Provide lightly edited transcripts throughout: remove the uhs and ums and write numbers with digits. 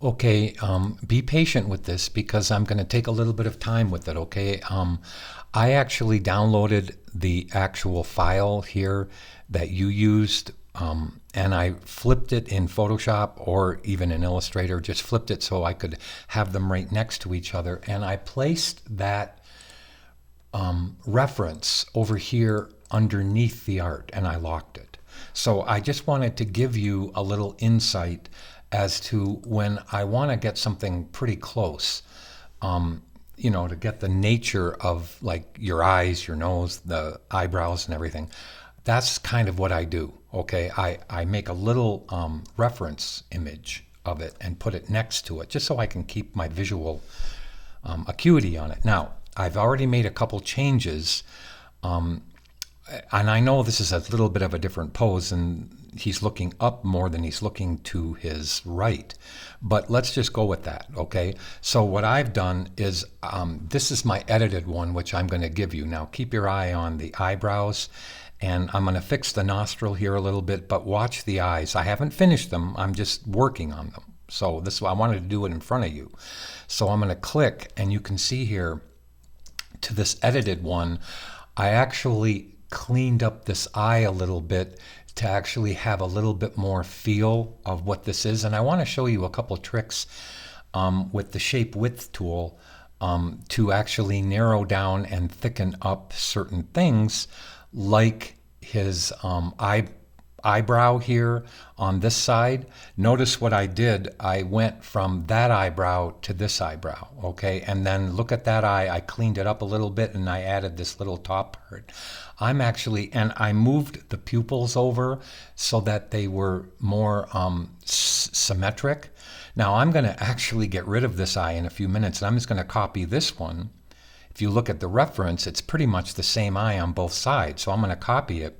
Okay, be patient with this because I'm going to take a little bit of time with it, okay? I actually downloaded the actual file here that you used, and I flipped it in Photoshop or even in Illustrator, just flipped it so I could have them right next to each other. And I placed that reference over here underneath the art and I locked it. So I just wanted to give you a little insight as to when I want to get something pretty close, to get the nature of like your eyes, your nose, the eyebrows, and everything. That's kind of what I do. Okay, I make a little reference image of it and put it next to it just so I can keep my visual acuity on it. Now, I've already made a couple changes, and I know this is a little bit of a different pose, and he's looking up more than he's looking to his right. But let's just go with that, okay? So what I've done is, this is my edited one, which I'm going to give you. Now, keep your eye on the eyebrows, and I'm going to fix the nostril here a little bit, but watch the eyes. I haven't finished them. I'm just working on them. So this I wanted to do it in front of you. So I'm going to click, and you can see here to this edited one, I actually cleaned up this eye a little bit to actually have a little bit more feel of what this is. And I want to show you a couple tricks with the shape width tool to actually narrow down and thicken up certain things like his eyebrow here on this side. Notice what I did. I went from that eyebrow to this eyebrow, okay? And then look at that eye. I cleaned it up a little bit and I added this little top part. And I moved the pupils over so that they were more symmetric. Now I'm going to actually get rid of this eye in a few minutes, and I'm just going to copy this one. If you look at the reference, it's pretty much the same eye on both sides. So I'm going to copy it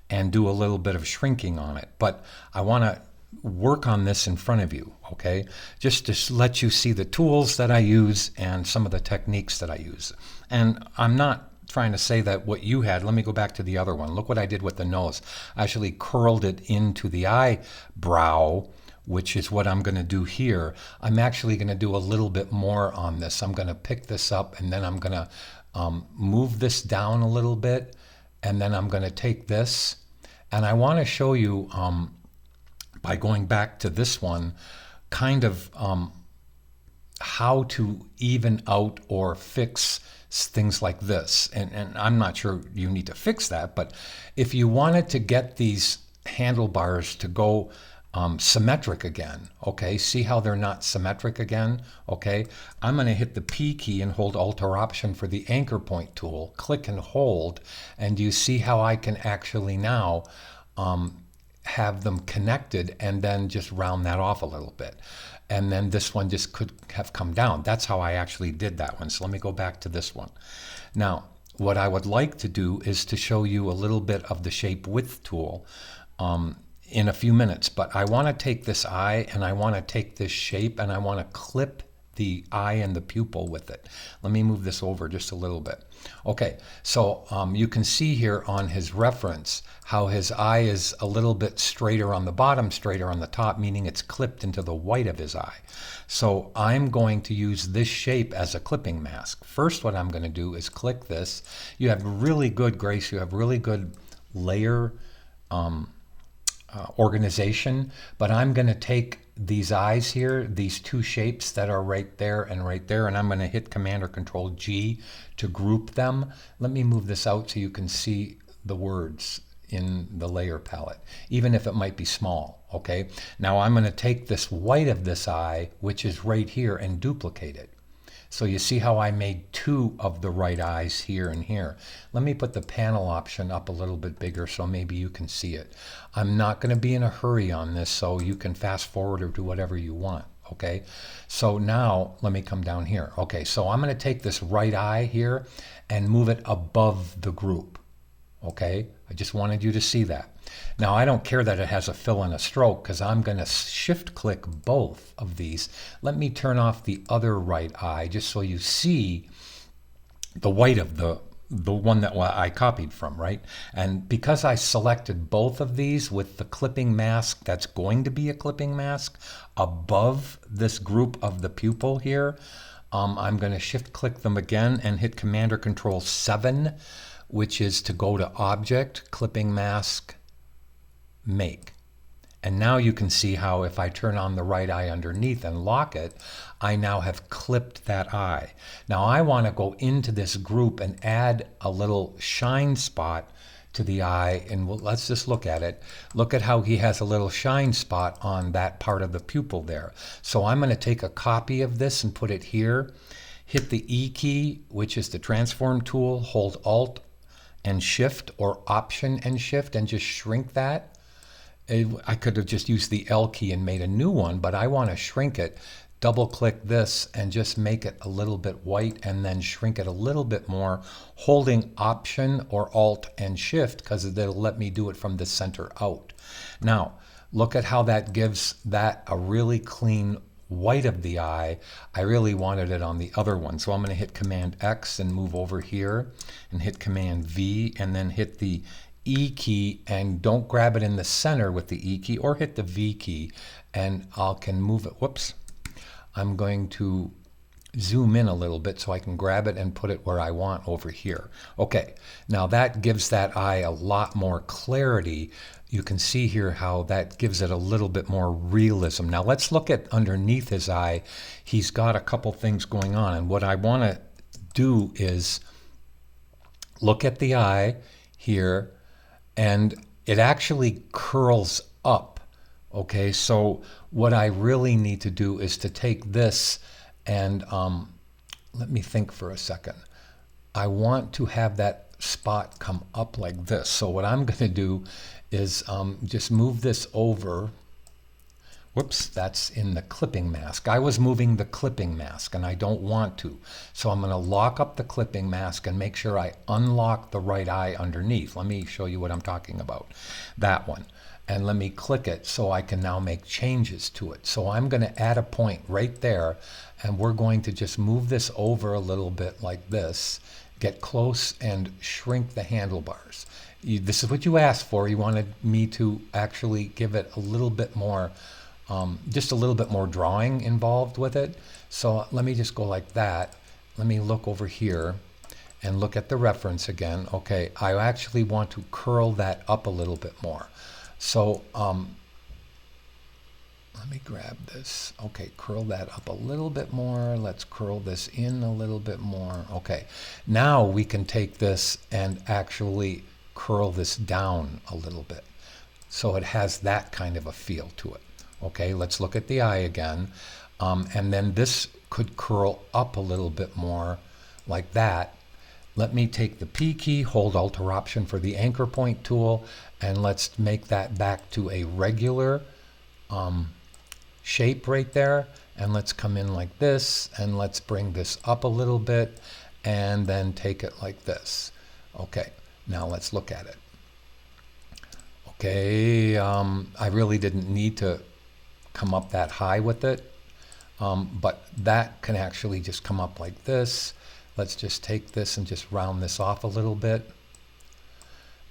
and do a little bit of shrinking on it. But I want to work on this in front of you, okay? Just to let you see the tools that I use and some of the techniques that I use. And I'm not trying to say that what you had. Let me go back to the other one. Look what I did with the nose. I actually curled it into the eyebrow, which is what I'm going to do here. I'm actually going to do a little bit more on this. I'm going to pick this up, and then I'm going to move this down a little bit, and then I'm going to take this, and I want to show you by going back to this one kind of how to even out or fix things like this. And I'm not sure you need to fix that, but if you wanted to get these handlebars to go symmetric again, okay, see how they're not symmetric again, okay? I'm going to hit the P key and hold Alt-Option for the anchor point tool, click and hold, and you see how I can actually now have them connected and then just round that off a little bit. And then this one just could have come down. That's how I actually did that one. So let me go back to this one. Now, what I would like to do is to show you a little bit of the shape width tool in a few minutes. But I want to take this eye and I want to take this shape and I want to clip the eye and the pupil with it. Let me move this over just a little bit. Okay, so you can see here on his reference how his eye is a little bit straighter on the bottom, straighter on the top, meaning it's clipped into the white of his eye. So I'm going to use this shape as a clipping mask. First, what I'm going to do is click this. You have really good, Grace, you have really good layer organization, but I'm going to take these eyes here, these two shapes that are right there, and I'm going to hit Command or Control G to group them. Let me move this out so you can see the words in the layer palette, even if it might be small, okay? Now I'm going to take this white of this eye, which is right here, and duplicate it. So you see how I made two of the right eyes here and here. Let me put the panel option up a little bit bigger so maybe you can see it. I'm not going to be in a hurry on this, so you can fast forward or do whatever you want, okay? So now let me come down here. Okay, so I'm going to take this right eye here and move it above the group, okay? I just wanted you to see that. Now I don't care that it has a fill and a stroke because I'm going to shift click both of these. Let me turn off the other right eye just so you see the white of the the one that I copied from, right? And because I selected both of these with the clipping mask that's going to be a clipping mask above this group of the pupil here, I'm going to shift click them again and hit Command or Control 7, which is to go to Object, Clipping Mask, Make. And now you can see how if I turn on the right eye underneath and lock it, I now have clipped that eye. Now I want to go into this group and add a little shine spot to the eye, and let's just look at it. Look at how he has a little shine spot on that part of the pupil there. So I'm going to take a copy of this and put it here. Hit the E key, which is the transform tool, hold Alt and Shift or Option and Shift and just shrink that. I could have just used the L key and made a new one, but I want to shrink it. Double click this and just make it a little bit white and then shrink it a little bit more, holding Option or Alt and Shift because it'll let me do it from the center out. Now, look at how that gives that a really clean white of the eye. I really wanted it on the other one. So I'm going to hit Command X and move over here and hit Command V and then hit the E key, and don't grab it in the center with the E key, or hit the V key and I can move it. Whoops. I'm going to zoom in a little bit so I can grab it and put it where I want over here. Okay, now that gives that eye a lot more clarity. You can see here how that gives it a little bit more realism. Now let's look at underneath his eye. He's got a couple things going on, and what I want to do is look at the eye here, and it actually curls up. Okay, so what I really need to do is to take this and let me think for a second. I want to have that spot come up like this. So what I'm going to do is just move this over. Whoops, that's in the clipping mask. I was moving the clipping mask and I don't want to. So I'm going to lock up the clipping mask and make sure I unlock the right eye underneath. Let me show you what I'm talking about. That one. And let me click it so I can now make changes to it. So I'm going to add a point right there, and we're going to just move this over a little bit like this, get close and shrink the handlebars. This is what you asked for. You wanted me to actually give it a little bit more, just a little bit more drawing involved with it. So let me just go like that. Let me look over here and look at the reference again. Okay, I actually want to curl that up a little bit more. So let me grab this. Okay, curl that up a little bit more. Let's curl this in a little bit more. Okay, now we can take this and actually curl this down a little bit, so it has that kind of a feel to it. Okay, let's look at the eye again. And then this could curl up a little bit more like that. Let me take the P key, hold Alt or Option for the anchor point tool, and let's make that back to a regular shape right there. And let's come in like this, and let's bring this up a little bit, and then take it like this. Okay, now let's look at it. Okay, I really didn't need to come up that high with it, but that can actually just come up like this. Let's just take this and just round this off a little bit,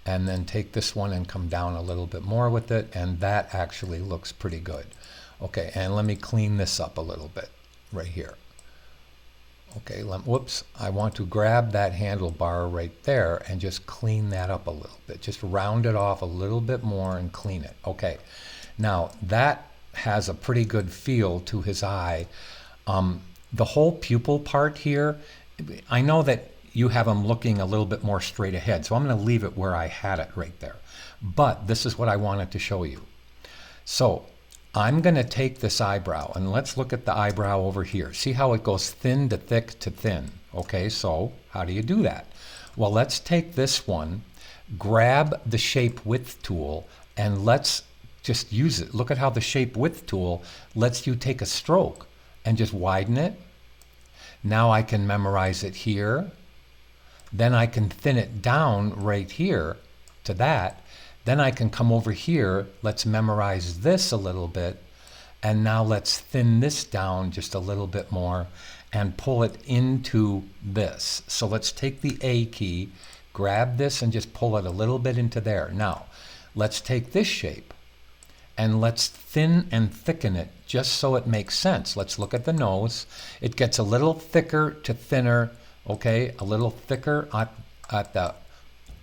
and then take this one and come down a little bit more with it, and that actually looks pretty good. Okay, and let me clean this up a little bit right here. Okay, whoops, I want to grab that handlebar right there and just clean that up a little bit. Just round it off a little bit more and clean it. Okay, now that has a pretty good feel to his eye. The whole pupil part here, I know that you have him looking a little bit more straight ahead, so I'm going to leave it where I had it right there. But this is what I wanted to show you. So I'm going to take this eyebrow, and let's look at the eyebrow over here. See how it goes thin to thick to thin. Okay, so how do you do that? Well, let's take this one, grab the Shape Width tool, and let's just use it. Look at how the Shape Width tool lets you take a stroke and just widen it. Now I can memorize it here. Then I can thin it down right here to that. Then I can come over here. Let's memorize this a little bit. And now let's thin this down just a little bit more and pull it into this. So let's take the A key, grab this and just pull it a little bit into there. Now, let's take this shape and let's thin and thicken it just so it makes sense. Let's look at the nose. It gets a little thicker to thinner, okay? A little thicker at the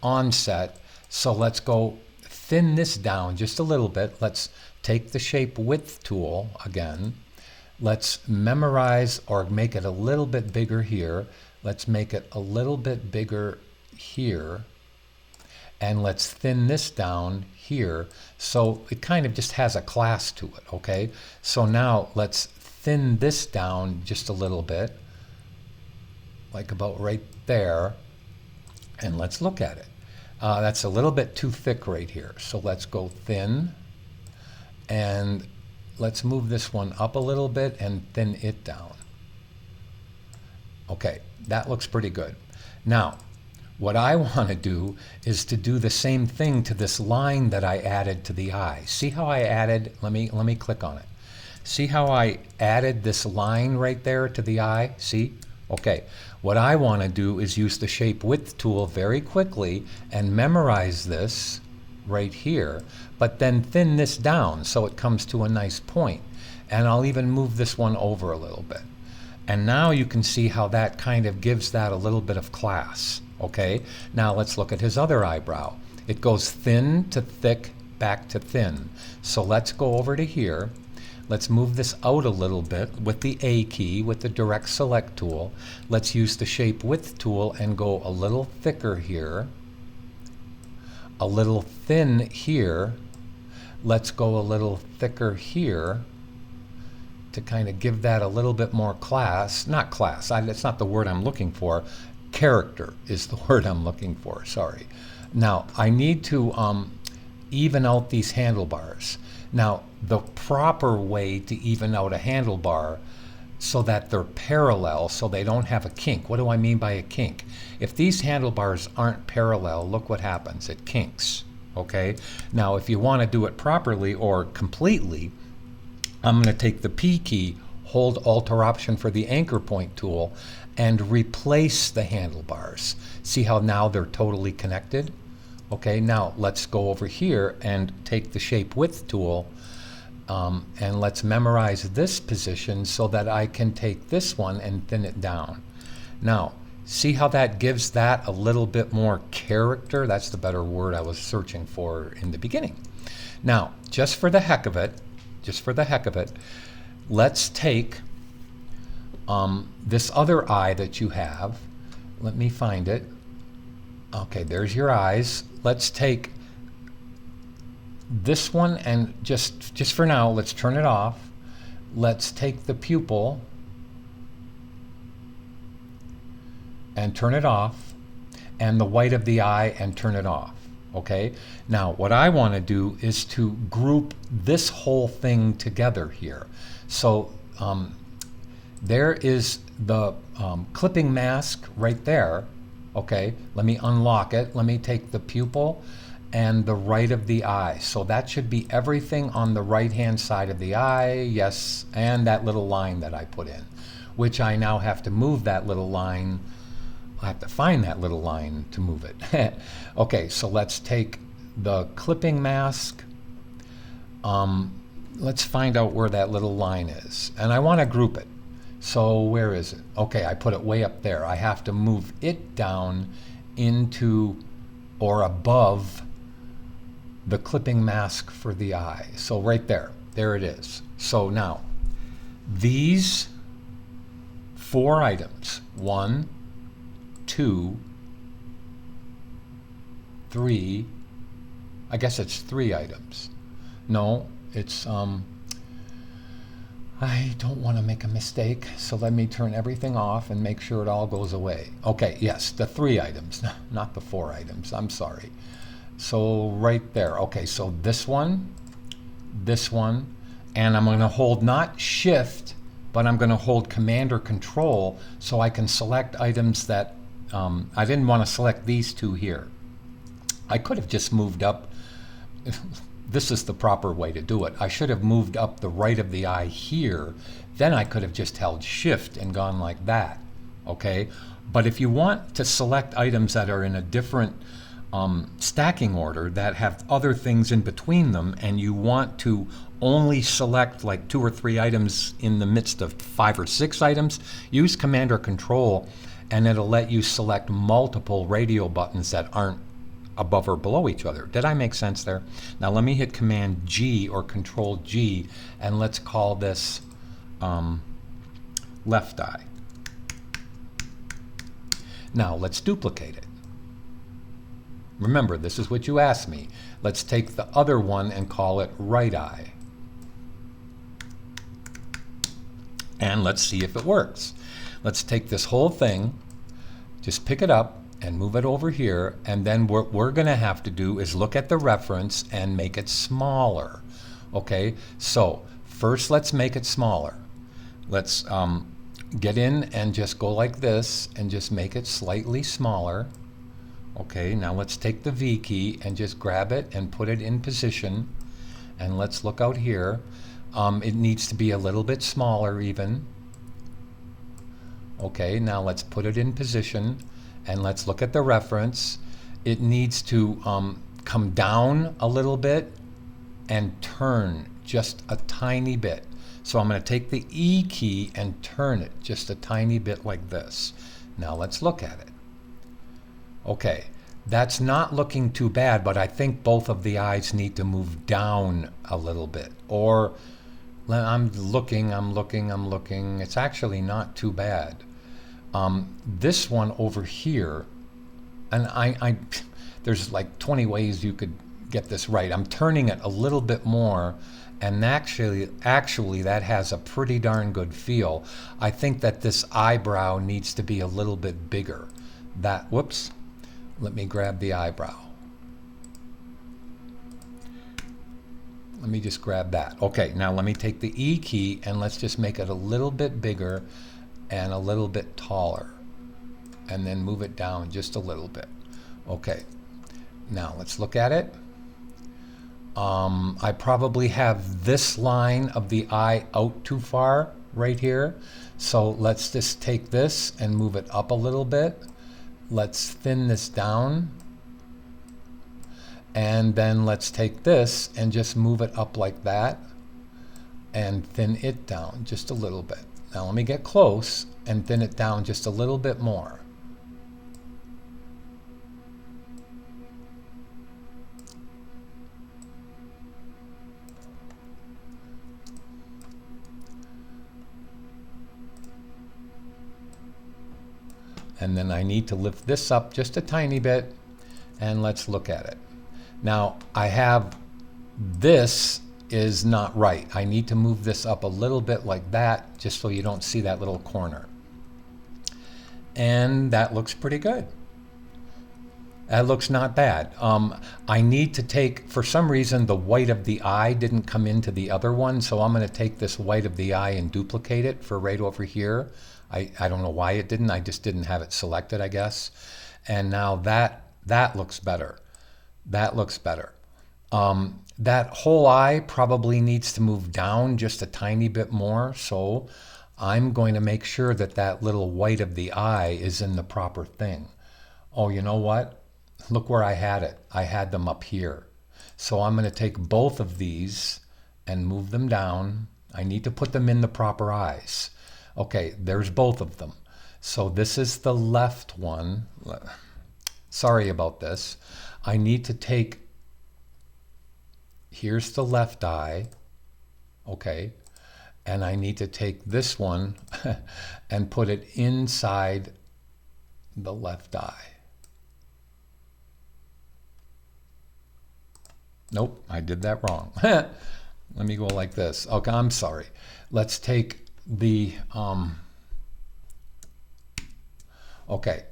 onset. So let's go thin this down just a little bit. Let's take the shape width tool again. Let's memorize or make it a little bit bigger here. Let's make it a little bit bigger here. And let's thin this down here so it kind of just has a class to it, okay? So now let's thin this down just a little bit, like about right there, and let's look at it. That's a little bit too thick right here, so let's go thin, and let's move this one up a little bit and thin it down. Okay, that looks pretty good. Now, what I want to do is to do the same thing to this line that I added to the eye. See how I added, let me click on it. See how I added this line right there to the eye? See? Okay, what I want to do is use the shape width tool very quickly and memorize this right here, but then thin this down so it comes to a nice point. And I'll even move this one over a little bit. And now you can see how that kind of gives that a little bit of class. Okay, now let's look at his other eyebrow. It goes thin to thick, back to thin. So let's go over to here. Let's move this out a little bit with the A key, with the direct select tool. Let's use the shape width tool and go a little thicker here, a little thin here. Let's go a little thicker here to kind of give that a little bit more class. Not class, that's not the word I'm looking for. Character is the word I'm looking for, sorry. Now, I need to even out these handlebars. Now, the proper way to even out a handlebar so that they're parallel, so they don't have a kink. What do I mean by a kink? If these handlebars aren't parallel, look what happens. It kinks, okay? Now, if you want to do it properly or completely, I'm going to take the P key, hold Alt or Option for the anchor point tool, and replace the handlebars. See how now they're totally connected? Okay, now let's go over here and take the shape width tool and let's memorize this position so that I can take this one and thin it down. Now, see how that gives that a little bit more character? That's the better word I was searching for in the beginning. Now, just for the heck of it, let's take this other eye that you have. Let me find it. Okay, there's your eyes. Let's take this one and just for now, let's turn it off. Let's take the pupil and turn it off, and the white of the eye and turn it off. Okay, now what I want to do is to group this whole thing together here. So there is the clipping mask right there. Okay, let me unlock it. Let me take the pupil and the right of the eye. So that should be everything on the right-hand side of the eye, yes, and that little line that I put in, which I now have to move that little line. I have to find that little line to move it. Okay, so let's take the clipping mask. Let's find out where that little line is. And I want to group it. So where is it? Okay, I put it way up there. I have to move it down into or above the clipping mask for the eye. So right there, there it is. So now, these 4 items, 1, 2, 3, I guess it's 3 items. No, it's, I don't want to make a mistake, so let me turn everything off and make sure it all goes away. Okay, yes, the 3 items, not the 4 items, I'm sorry. So right there, okay, so this one, and I'm going to hold not Shift, but I'm going to hold Command or Control so I can select items that, I didn't want to select these 2 here. I could have just moved up this is the proper way to do it. I should have moved up the right of the eye here. Then I could have just held shift and gone like that, okay? But if you want to select items that are in a different stacking order that have other things in between them, and you want to only select like 2 or 3 items in the midst of 5 or 6 items, use Command or Control, and it'll let you select multiple radio buttons that aren't above or below each other. Did I make sense there? Now let me hit Command G or Control G, and let's call this left eye. Now let's duplicate it. Remember, this is what you asked me. Let's take the other one and call it right eye. And let's see if it works. Let's take this whole thing, just pick it up and move it over here, and then what we're going to have to do is look at the reference and make it smaller. Okay, so first let's make it smaller. Let's get in and just go like this and just make it slightly smaller. Okay, now let's take the V key and just grab it and put it in position. And let's look out here. It needs to be a little bit smaller even. Okay, now let's put it in position and let's look at the reference. It needs to come down a little bit and turn just a tiny bit. So I'm going to take the E key and turn it just a tiny bit like this. Now let's look at it. Okay, that's not looking too bad, but I think both of the eyes need to move down a little bit. Or I'm looking. It's actually not too bad. This one over here, and there's like 20 ways you could get this right. I'm turning it a little bit more, and actually that has a pretty darn good feel. I think that this eyebrow needs to be a little bit bigger. Whoops. Let me grab the eyebrow. Let me just grab that. Okay, now let me take the E key and let's just make it a little bit bigger and a little bit taller. And then move it down just a little bit. Okay, now let's look at it. I probably have this line of the eye out too far right here. So let's just take this and move it up a little bit. Let's thin this down, and then let's take this and just move it up like that and thin it down just a little bit. Now let me get close and thin it down just a little bit more. And then I need to lift this up just a tiny bit, and let's look at it. Now I have, this is not right. I need to move this up a little bit like that, just so you don't see that little corner. And that looks pretty good. That looks not bad. I need to take, for some reason, the white of the eye didn't come into the other one, so I'm going to take this white of the eye and duplicate it for right over here. I don't know why it didn't. I just didn't have it selected, I guess. And now that looks better. That looks better. That whole eye probably needs to move down just a tiny bit more, so I'm going to make sure that that little white of the eye is in the proper thing. Oh, you know what? Look where I had it. I had them up here. So I'm going to take both of these and move them down. I need to put them in the proper eyes. Okay, there's both of them. So this is the left one. Sorry about this. I need to take, here's the left eye, okay, and I need to take this one and put it inside the left eye. Nope, I did that wrong. Let me go like this. Okay, I'm sorry. Let's take the, okay,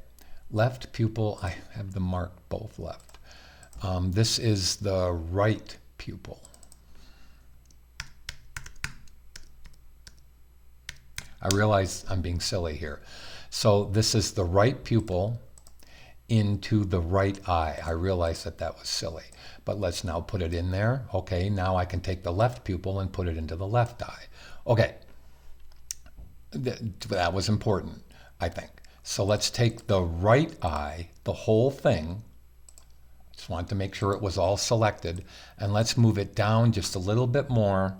left pupil, I have them marked both left. This is the right pupil. I realize I'm being silly here. So this is the right pupil, into the right eye. I realized that that was silly, but let's now put it in there. Okay, now I can take the left pupil and put it into the left eye. Okay, that was important, I think. So let's take the right eye, the whole thing. Just wanted to make sure it was all selected, and let's move it down just a little bit more.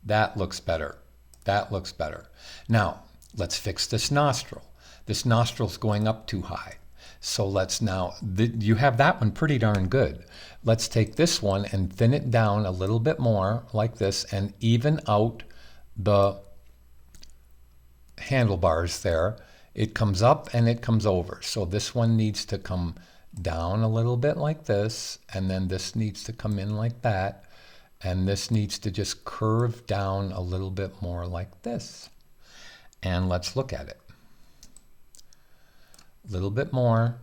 That looks better. That looks better. Now, let's fix this nostril. This nostril's going up too high. So let's now, you have that one pretty darn good. Let's take this one and thin it down a little bit more like this and even out the handlebars there. It comes up and it comes over. So this one needs to come down a little bit like this, and then this needs to come in like that. And this needs to just curve down a little bit more like this. And let's look at it. A little bit more.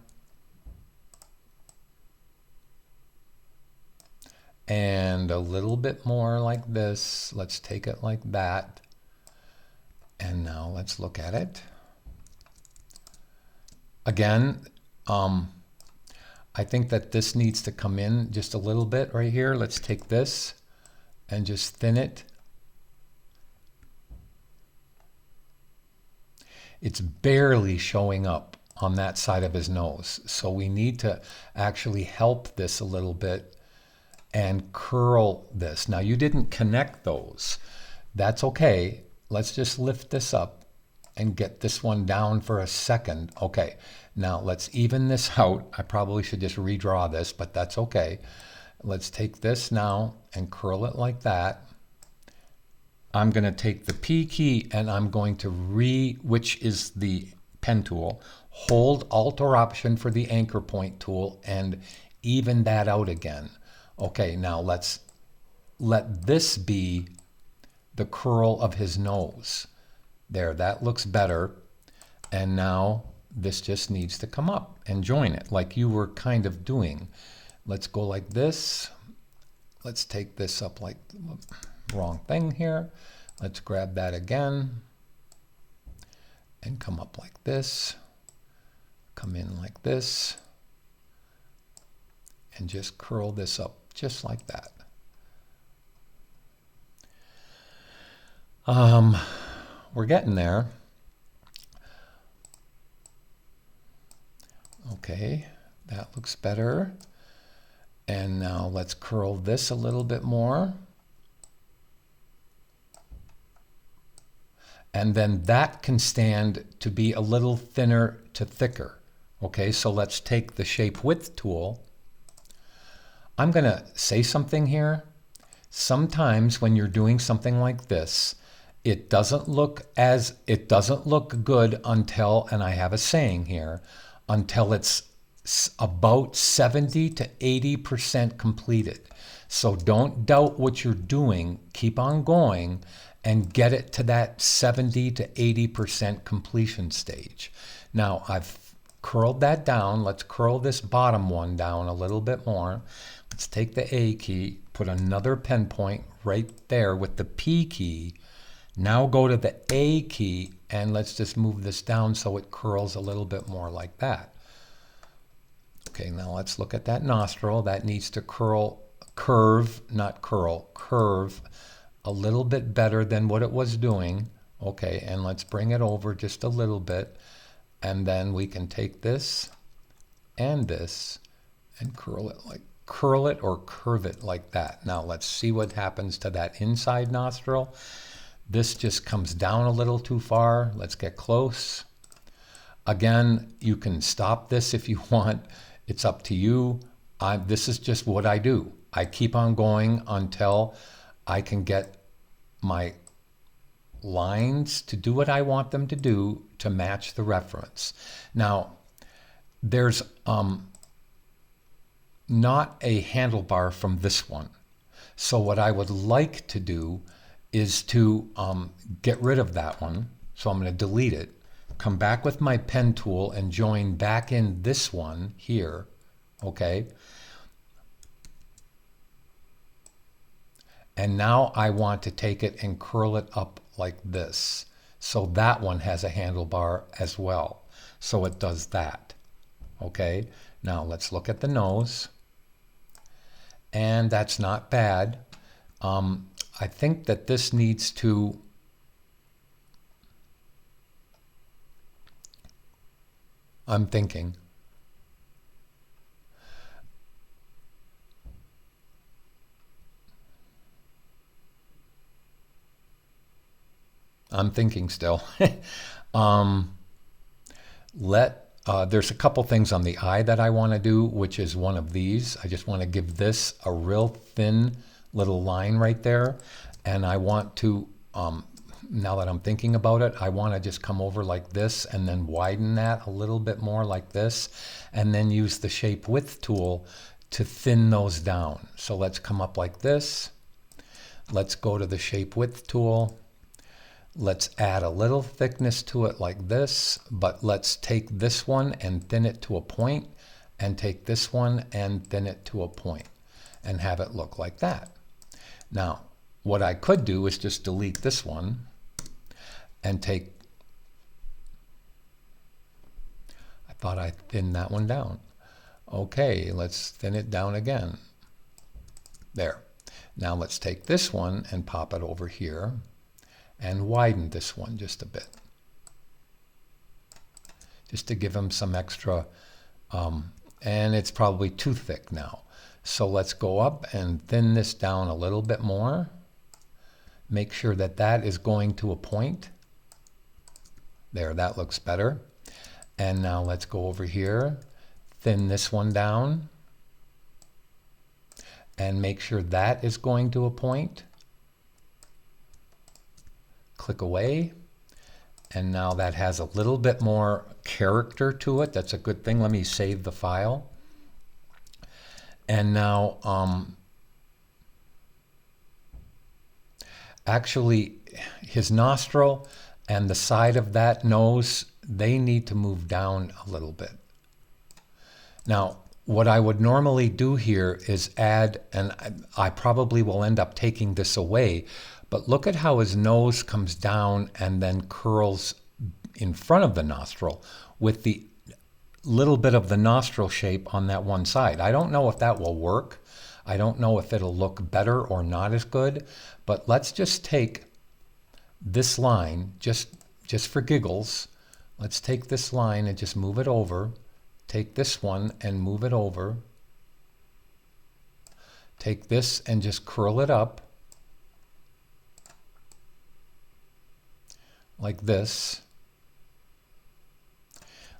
And a little bit more like this. Let's take it like that. And now let's look at it. Again, I think that this needs to come in just a little bit right here. Let's take this and just thin it. It's barely showing up on that side of his nose. So we need to actually help this a little bit and curl this. Now you didn't connect those. That's okay. Let's just lift this up and get this one down for a second. Okay, now let's even this out. I probably should just redraw this, but that's okay. Let's take this now and curl it like that. I'm going to take the P key and I'm going to which is the pen tool, hold Alt or Option for the anchor point tool and even that out again. Okay, now let's let this be the curl of his nose. There, that looks better. And now this just needs to come up and join it like you were kind of doing. Let's go like this. Let's take this up like, wrong thing here. Let's grab that again and come up like this. Come in like this and just curl this up just like that. We're getting there. Okay, that looks better. And now let's curl this a little bit more. And then that can stand to be a little thinner to thicker. Okay, so let's take the Shape Width tool. I'm going to say something here. Sometimes when you're doing something like this, it doesn't look good until, and I have a saying here, until it's about 70 to 80% completed. So don't doubt what you're doing. Keep on going and get it to that 70 to 80% completion stage. Now I've curled that down. Let's curl this bottom one down a little bit more. Let's take the A key, put another pen point right there with the P key. Now go to the A key and let's just move this down so it curls a little bit more like that. Okay, now let's look at that nostril. That needs to curve a little bit better than what it was doing. Okay, and let's bring it over just a little bit. And then we can take this and curl it or curve it like that. Now let's see what happens to that inside nostril. This just comes down a little too far. Let's get close. Again, you can stop this if you want. It's up to you. This is just what I do. I keep on going until I can get my lines to do what I want them to do to match the reference. Now, there's not a handlebar from this one. So what I would like to do is to get rid of that one. So I'm going to delete it, come back with my pen tool and join back in this one here, okay? And now I want to take it and curl it up like this. So that one has a handlebar as well. So it does that. Okay, now let's look at the nose. And that's not bad. I think that this needs to I'm thinking still. There's a couple things on the eye that I want to do, which is one of these. I just want to give this a real thin little line right there. And I want to, now that I'm thinking about it, I want to just come over like this and then widen that a little bit more like this, and then use the shape width tool to thin those down. So let's come up like this. Let's go to the shape width tool. Let's add a little thickness to it like this, but let's take this one and thin it to a point, and take this one and thin it to a point, and have it look like that. Now, what I could do is just delete this one and take, I thought I thinned that one down. Okay, let's thin it down again. There. Now let's take this one and pop it over here and widen this one just a bit, just to give them some extra, and it's probably too thick now. So let's go up and thin this down a little bit more. Make sure that that is going to a point. There, that looks better. And now let's go over here, thin this one down, and make sure that is going to a point. Click away, and now that has a little bit more character to it. That's a good thing. Let me save the file. And now actually his nostril and the side of that nose, they need to move down a little bit. Now what I would normally do here is add, and I probably will end up taking this away, but look at how his nose comes down and then curls in front of the nostril with the little bit of the nostril shape on that one side. I don't know if that will work. I don't know if it'll look better or not as good, but let's just take this line, just for giggles. Let's take this line and just move it over. Take this one and move it over. Take this and just curl it up like this.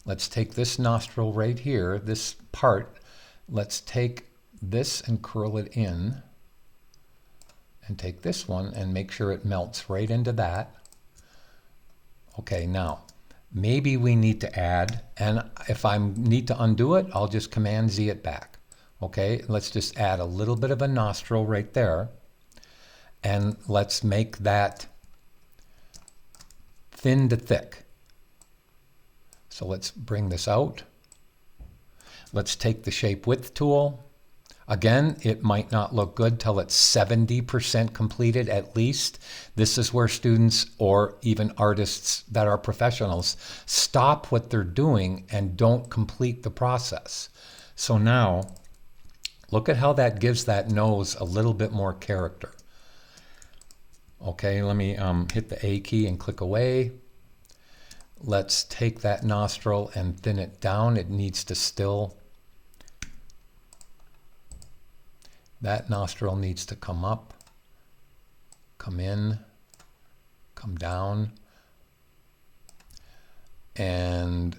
Let's take this nostril right here, this part. Let's take this and curl it in, and take this one and make sure it melts right into that. Okay, now maybe we need to add, and if I need to undo it, I'll just Command Z it back. Okay, let's just add a little bit of a nostril right there, and let's make that thin to thick. So let's bring this out. Let's take the shape width tool. Again, it might not look good till it's 70% completed at least. This is where students or even artists that are professionals stop what they're doing and don't complete the process. So now, look at how that gives that nose a little bit more character. Okay, let me hit the A key and click away. Let's take that nostril and thin it down. It needs to still, that nostril needs to come up, come in, come down, and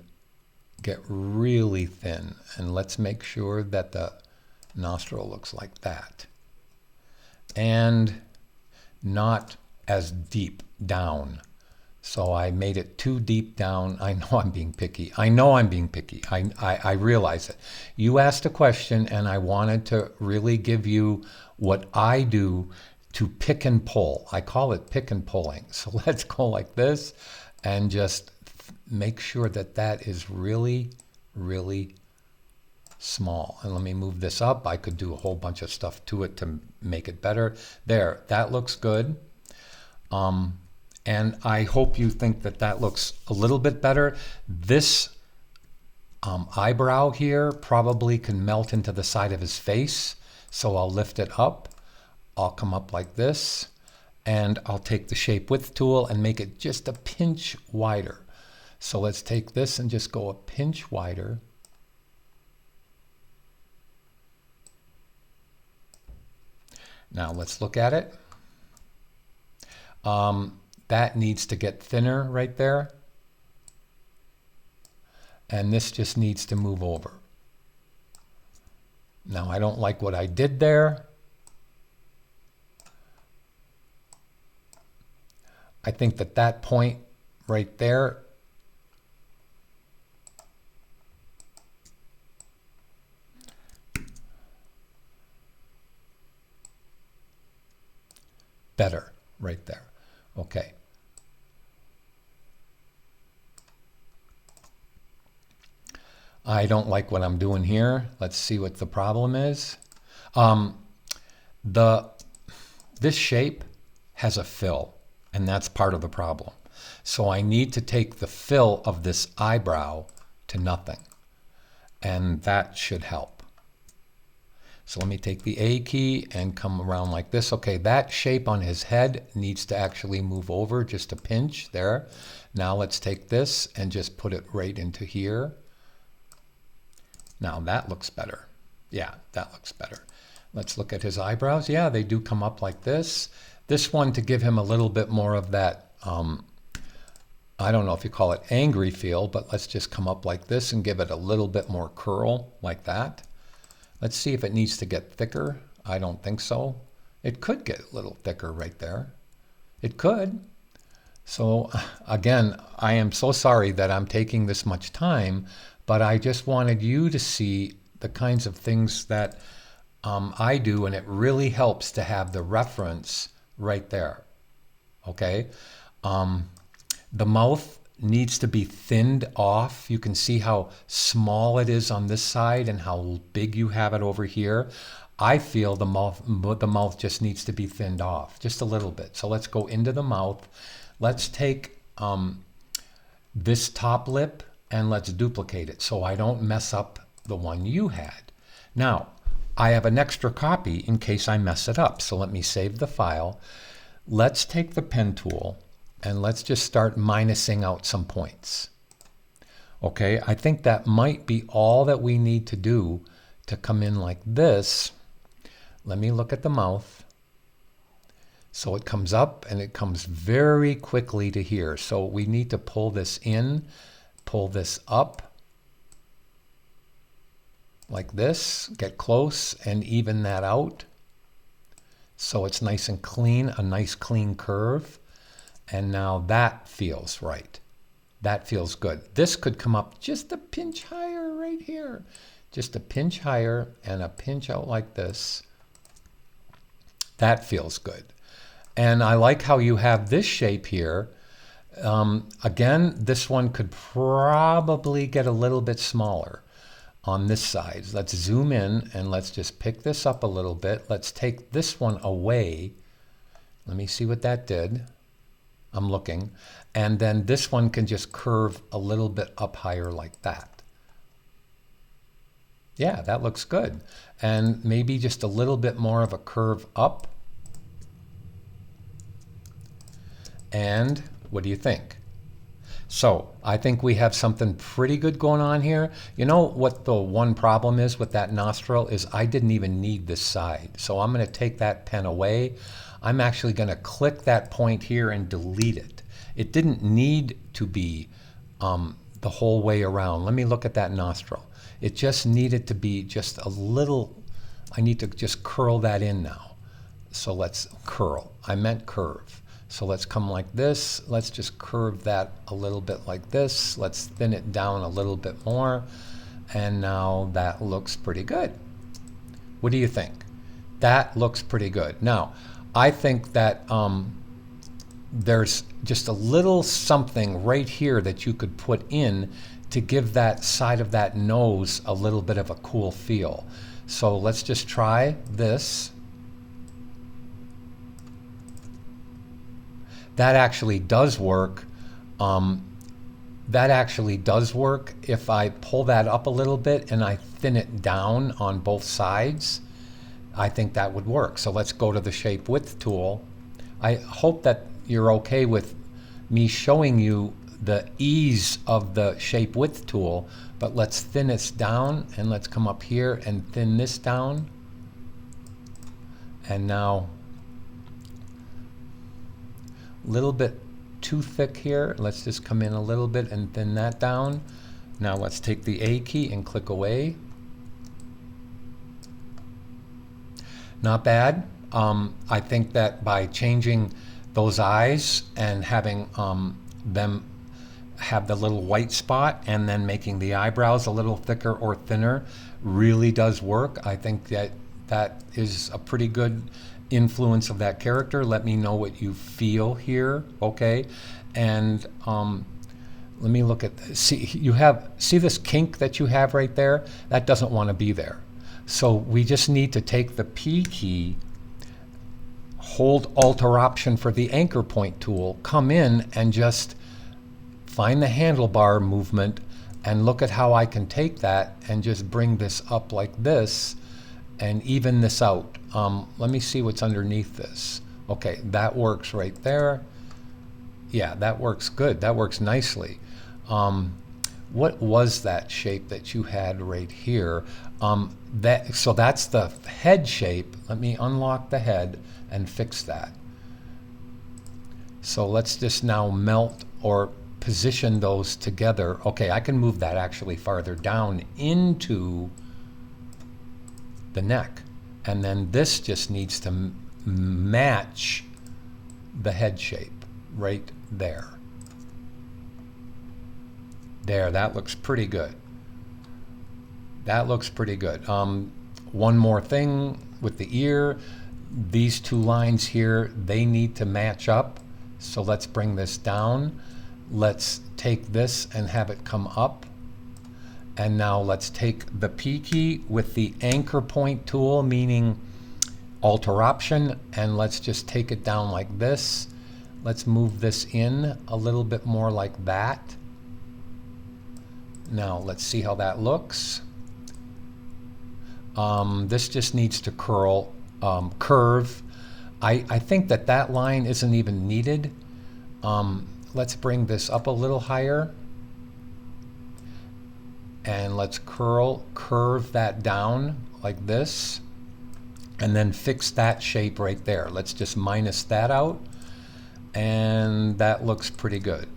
get really thin. And let's make sure that the nostril looks like that. And not as deep down. So I made it too deep down. I know I'm being picky. I know I'm being picky. I realize it. You asked a question and I wanted to really give you what I do to pick and pull. I call it pick and pulling. So let's go like this and just make sure that that is really, really small. And let me move this up. I could do a whole bunch of stuff to it to make it better. There, that looks good. And I hope you think that that looks a little bit better. This eyebrow here probably can melt into the side of his face. So I'll lift it up. I'll come up like this, and I'll take the shape width tool and make it just a pinch wider. So let's take this and just go a pinch wider. Now let's look at it. That needs to get thinner right there. And this just needs to move over. Now I don't like what I did there. I think that that point right there better right there. Okay. I don't like what I'm doing here. Let's see what the problem is. This shape has a fill, and that's part of the problem. So I need to take the fill of this eyebrow to nothing, and that should help. So let me take the A key and come around like this. Okay, that shape on his head needs to actually move over just a pinch there. Now let's take this and just put it right into here. Now that looks better. Yeah, that looks better. Let's look at his eyebrows. Yeah, they do come up like this. This one, to give him a little bit more of that, I don't know if you call it angry feel, but let's just come up like this and give it a little bit more curl like that. Let's see if it needs to get thicker. I don't think so. It could get a little thicker right there. It could. So again, I am so sorry that I'm taking this much time, but I just wanted you to see the kinds of things that I do, and it really helps to have the reference right there. Okay? The mouth needs to be thinned off. You can see how small it is on this side and how big you have it over here. I feel the mouth just needs to be thinned off just a little bit. So let's go into the mouth. Let's take this top lip and let's duplicate it so I don't mess up the one you had. Now, I have an extra copy in case I mess it up. So let me save the file. Let's take the pen tool and let's just start minusing out some points. Okay, I think that might be all that we need to do to come in like this. Let me look at the mouth. So it comes up and it comes very quickly to here. So we need to pull this in, pull this up like this, get close and even that out. So it's nice and clean, a nice clean curve. And now that feels right. That feels good. This could come up just a pinch higher right here. Just a pinch higher and a pinch out like this. That feels good. And I like how you have this shape here. Again, this one could probably get a little bit smaller on this side. Let's zoom in and let's just pick this up a little bit. Let's take this one away. Let me see what that did. I'm looking. And then this one can just curve a little bit up higher like that. Yeah, that looks good. And maybe just a little bit more of a curve up. And what do you think? So I think we have something pretty good going on here. You know what the one problem is with that nostril is I didn't even need this side. So I'm going to take that pen away. I'm actually going to click that point here and delete it. It didn't need to be the whole way around. Let me look at that nostril. It just needed to be just a little, I need to just curl that in now. So let's curl. I meant curve. So let's come like this. Let's just curve that a little bit like this. Let's thin it down a little bit more. And now that looks pretty good. What do you think? That looks pretty good. Now, I think that there's just a little something right here that you could put in to give that side of that nose a little bit of a cool feel. So let's just try this. that actually does work. That actually does work. If I pull that up a little bit and I thin it down on both sides, I think that would work. So let's go to the shape width tool. I hope that you're okay with me showing you the ease of the shape width tool, but let's thin this down, and let's come up here and thin this down. And now a little bit too thick here. Let's just come in a little bit and thin that down. Now let's take the A key and click away. Not bad. I think that by changing those eyes and having them have the little white spot and then making the eyebrows a little thicker or thinner really does work. I think that that is a pretty good influence of that character. Let me know what you feel here, okay? And let me look at this. See this kink that you have right there? That doesn't want to be there. So we just need to take the P key, hold Alt or Option for the anchor point tool, come in and just find the handlebar movement and look at how I can take that and just bring this up like this and even this out. Let me see what's underneath this. Okay, that works right there. Yeah, that works good. That works nicely. What was that shape that you had right here? So that's the head shape. Let me unlock the head and fix that. So let's just now melt or position those together. Okay, I can move that actually farther down into the neck. And then this just needs to match the head shape right there. There, that looks pretty good. That looks pretty good. One more thing with the ear. These two lines here, they need to match up. So let's bring this down. Let's take this and have it come up. And now let's take the P key with the anchor point tool, meaning Alt or Option, and let's just take it down like this. Let's move this in a little bit more like that. Now let's see how that looks. This just needs to curve. I think that line isn't even needed. Let's bring this up a little higher. And let's curve that down like this. And then fix that shape right there. Let's just minus that out. And that looks pretty good.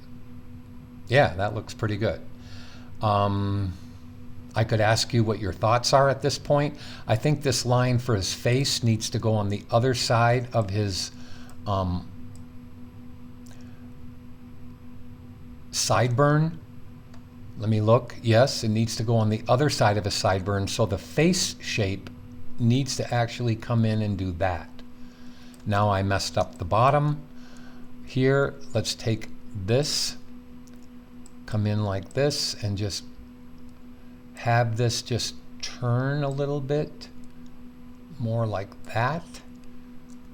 Yeah, that looks pretty good. I could ask you what your thoughts are at this point. I think this line for his face needs to go on the other side of his sideburn. Let me look. Yes, it needs to go on the other side of his sideburn, so the face shape needs to actually come in and do that. Now I messed up the bottom. Here, let's take this, come in like this, and just have this just turn a little bit more like that.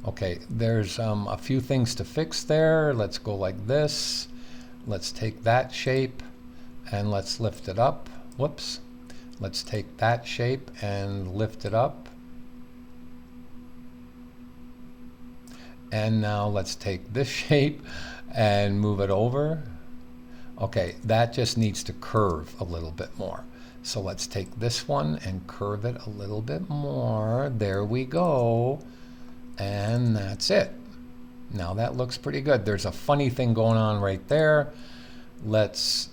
Okay, there's a few things to fix there. Let's go like this. Let's take that shape and let's lift it up. Whoops. Let's take that shape and lift it up. And now let's take this shape and move it over. Okay, that just needs to curve a little bit more. So let's take this one and curve it a little bit more. There we go. And that's it. Now that looks pretty good. There's a funny thing going on right there. Let's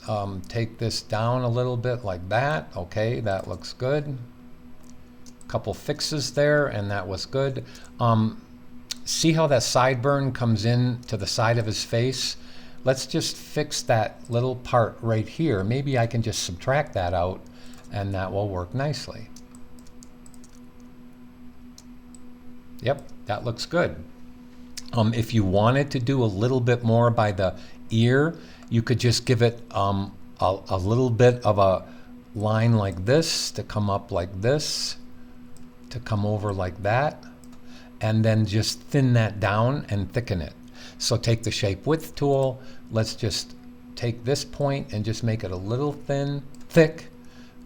take this down a little bit like that. Okay, that looks good. Couple fixes there, and that was good. See how that sideburn comes in to the side of his face? Let's just fix that little part right here. Maybe I can just subtract that out, and that will work nicely. Yep, that looks good. If you wanted to do a little bit more by the ear, you could just give it a little bit of a line like this to come up like this, to come over like that, and then just thin that down and thicken it. So take the shape width tool. Let's just take this point and just make it a little thick.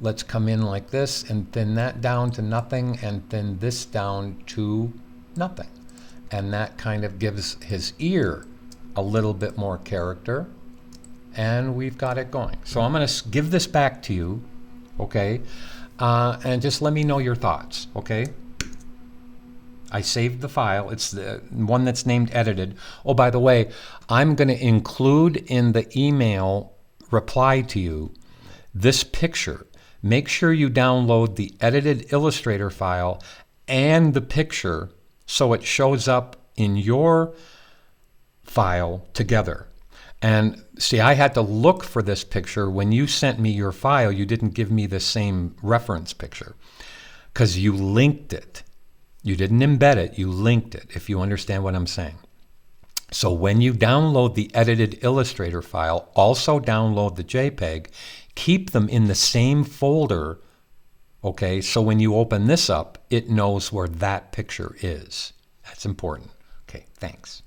Let's come in like this and thin that down to nothing and thin this down to nothing. And that kind of gives his ear a little bit more character. And we've got it going. So I'm going to give this back to you, okay? And just let me know your thoughts, okay? I saved the file. It's the one that's named edited. Oh, by the way, I'm going to include in the email reply to you this picture. Make sure you download the edited Illustrator file and the picture so it shows up in your file together. And see, I had to look for this picture. When you sent me your file, you didn't give me the same reference picture because you linked it. You didn't embed it, you linked it, if you understand what I'm saying. So when you download the edited Illustrator file, also download the JPEG, keep them in the same folder, okay? So when you open this up, it knows where that picture is. That's important. Okay, thanks.